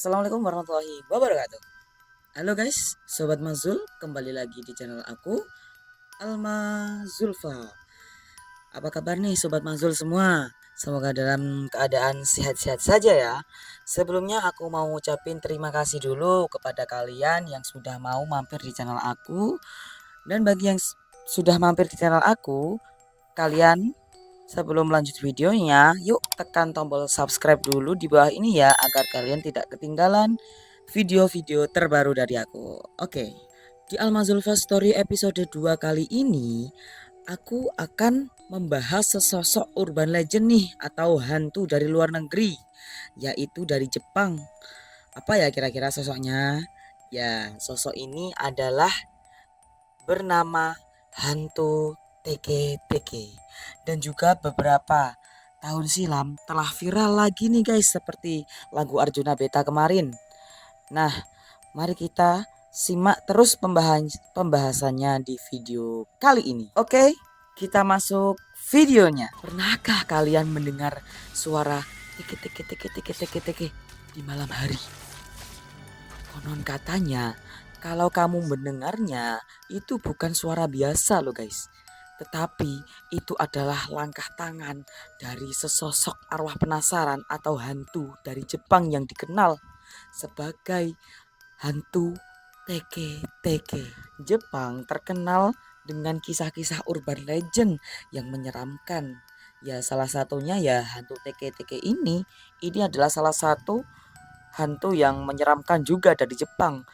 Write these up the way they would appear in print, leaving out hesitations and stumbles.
Assalamualaikum warahmatullahi wabarakatuh. Halo guys, Sobat Mazul, kembali lagi di channel aku, Alma Zulfa. Apa kabar nih Sobat Mazul semua? Semoga dalam keadaan sehat-sehat saja ya. Sebelumnya aku mau ngucapin terima kasih dulu kepada kalian yang sudah mau mampir di channel aku. Dan bagi yang sudah mampir di channel aku, kalian sebelum lanjut videonya, yuk tekan tombol subscribe dulu di bawah ini ya, agar kalian tidak ketinggalan video-video terbaru dari aku. Oke, di Almazulfa Story episode 2 kali ini, aku akan membahas sesosok urban legend nih, atau hantu dari luar negeri, yaitu dari Jepang. Apa ya kira-kira sosoknya? Ya, sosok ini adalah bernama hantu Teke Teke, dan juga beberapa tahun silam telah viral lagi nih guys, seperti lagu Arjuna Beta kemarin. Nah, mari kita simak terus pembahasannya di video kali ini. Oke, kita masuk videonya. Pernahkah kalian mendengar suara teke teke teke teke teke teke di malam hari? Konon katanya, kalau kamu mendengarnya, itu bukan suara biasa loh guys. Tetapi itu adalah langkah tangan dari sesosok arwah penasaran atau hantu dari Jepang yang dikenal sebagai hantu Teke Teke. Jepang terkenal dengan kisah-kisah urban legend yang menyeramkan. Ya, salah satunya ya hantu Teke Teke ini. Ini adalah salah satu hantu yang menyeramkan juga dari Jepang,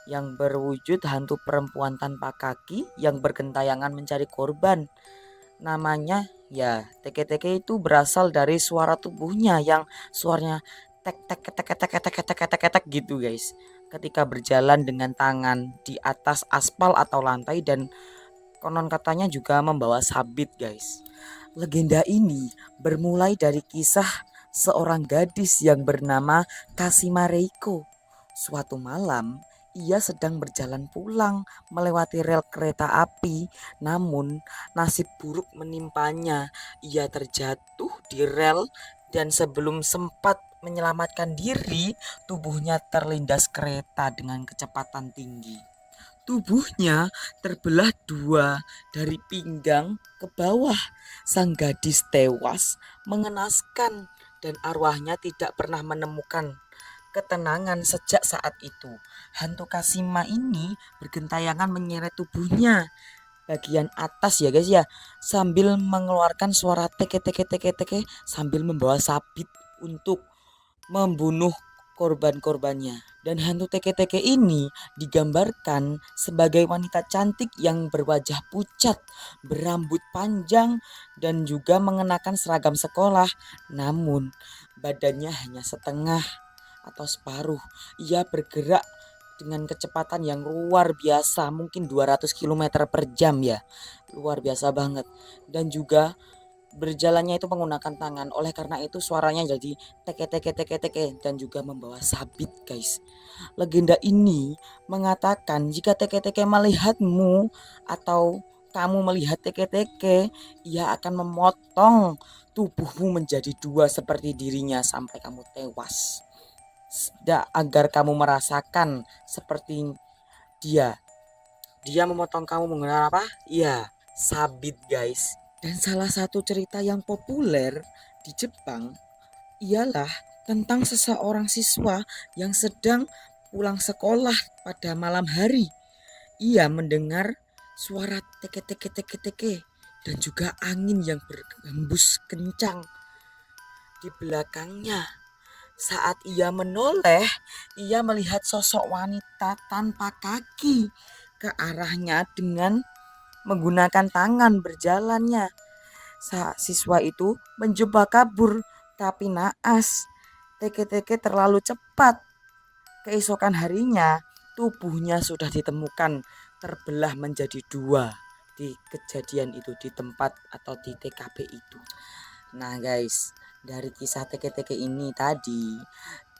yang berwujud hantu perempuan tanpa kaki yang bergentayangan mencari korban. Namanya ya Teke Teke itu berasal dari suara tubuhnya yang suaranya tek tek tek tek tek tek tek tek tek gitu guys, ketika berjalan dengan tangan di atas aspal atau lantai, dan konon katanya juga membawa sabit guys. Legenda ini bermulai dari kisah seorang gadis yang bernama Kashima Reiko. Suatu malam, ia sedang berjalan pulang melewati rel kereta api, namun nasib buruk menimpanya. Ia terjatuh di rel dan sebelum sempat menyelamatkan diri, tubuhnya terlindas kereta dengan kecepatan tinggi. Tubuhnya terbelah dua dari pinggang ke bawah. Sang gadis tewas mengenaskan dan arwahnya tidak pernah menemukan ketenangan sejak saat itu. Hantu Kashima ini bergentayangan menyeret tubuhnya bagian atas ya guys ya, sambil mengeluarkan suara teke teke teke teke sambil membawa sabit untuk membunuh korban-korbannya. Dan hantu teke-teke ini digambarkan sebagai wanita cantik yang berwajah pucat, berambut panjang, dan juga mengenakan seragam sekolah. Namun badannya hanya setengah atau separuh. Ia bergerak dengan kecepatan yang luar biasa, mungkin 200 km per jam ya. Luar biasa banget. Dan juga berjalannya itu menggunakan tangan, oleh karena itu suaranya jadi teke teke teke teke dan juga membawa sabit guys. Legenda ini mengatakan jika teke teke melihatmu atau kamu melihat teke teke, ia akan memotong tubuhmu menjadi dua seperti dirinya sampai kamu tewas. Agar kamu merasakan seperti dia. Dia memotong kamu menggunakan apa? Iya, sabit guys. Dan salah satu cerita yang populer di Jepang ialah tentang seseorang siswa yang sedang pulang sekolah pada malam hari. Ia mendengar suara teke teke teke teke dan juga angin yang berhembus kencang di belakangnya. Saat ia menoleh, ia melihat sosok wanita tanpa kaki ke arahnya dengan menggunakan tangan berjalannya. Siswa itu mencoba kabur, tapi naas. Teke-teke terlalu cepat. Keesokan harinya, tubuhnya sudah ditemukan terbelah menjadi dua di kejadian itu, di tempat atau di TKP itu. Nah guys, dari kisah teke-teke ini tadi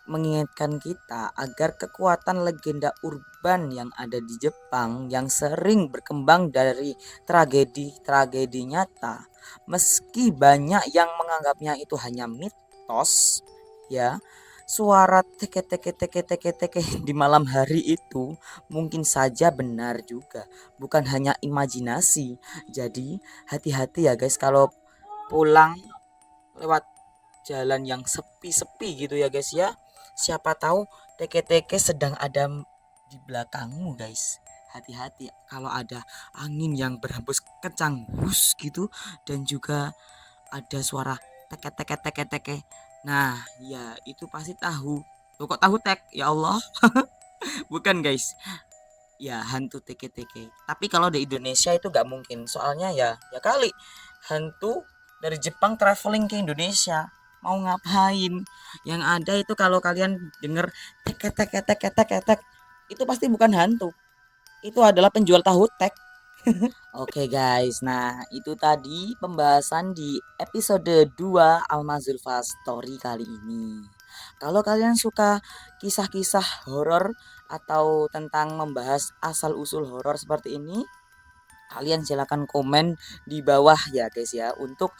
mengingatkan kita agar kekuatan legenda urban yang ada di Jepang yang sering berkembang dari tragedi-tragedi nyata, meski banyak yang menganggapnya itu hanya mitos ya, suara teke teke teke teke teke di malam hari itu mungkin saja benar juga, bukan hanya imajinasi. Jadi hati-hati ya guys kalau pulang lewat jalan yang sepi-sepi gitu ya guys ya. Siapa tahu teke-teke sedang ada di belakangmu guys. Hati-hati kalau ada angin yang berhembus kencang hus gitu, dan juga ada suara teke teke teke teke. Nah, ya itu pasti tahu. Loh, kok tahu tek? Ya Allah. Bukan guys. Ya hantu teke-teke. Tapi kalau di Indonesia itu gak mungkin. Soalnya ya kali hantu dari Jepang traveling ke Indonesia. Mau ngapain? Yang ada itu kalau kalian denger teke teke teke teke tek, itu pasti bukan hantu. Itu adalah penjual tahu tek. Oke guys, nah itu tadi pembahasan di episode 2 Alma Zulfa Story kali ini. Kalau kalian suka kisah-kisah horor atau tentang membahas asal-usul horor seperti ini, kalian silahkan komen di bawah ya guys ya untuk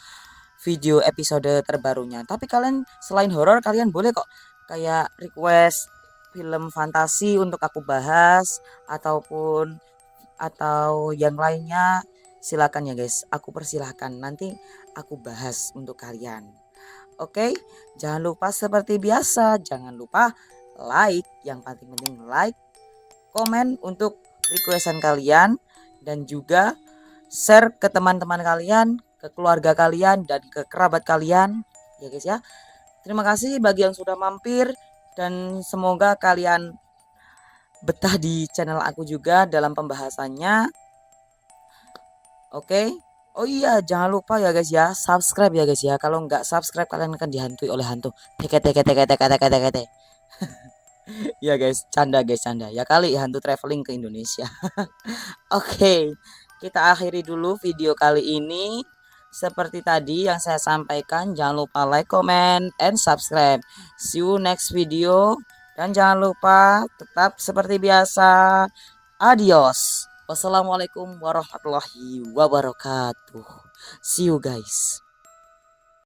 video episode terbarunya. Tapi kalian selain horor kalian boleh kok kayak request film fantasi untuk aku bahas, ataupun atau yang lainnya, silakan ya guys, aku persilahkan nanti aku bahas untuk kalian. Oke, jangan lupa seperti biasa, jangan lupa like, yang paling penting like, komen untuk requestan kalian, dan juga share ke teman-teman kalian, ke keluarga kalian, dan ke kerabat kalian ya guys ya. Terima kasih bagi yang sudah mampir, dan semoga kalian betah di channel aku juga dalam pembahasannya. Oke. Oh iya, jangan lupa ya guys ya, subscribe ya guys ya. Kalau nggak subscribe kalian akan dihantui oleh hantu. Teke teke teke teke teke teke teke. Ya guys, canda guys, canda. Ya kali hantu traveling ke Indonesia. Oke. Kita akhiri dulu video kali ini. Seperti tadi yang saya sampaikan, jangan lupa like, comment, and subscribe. See you next video. Dan jangan lupa tetap seperti biasa. Adios. Wassalamualaikum warahmatullahi wabarakatuh. See you guys.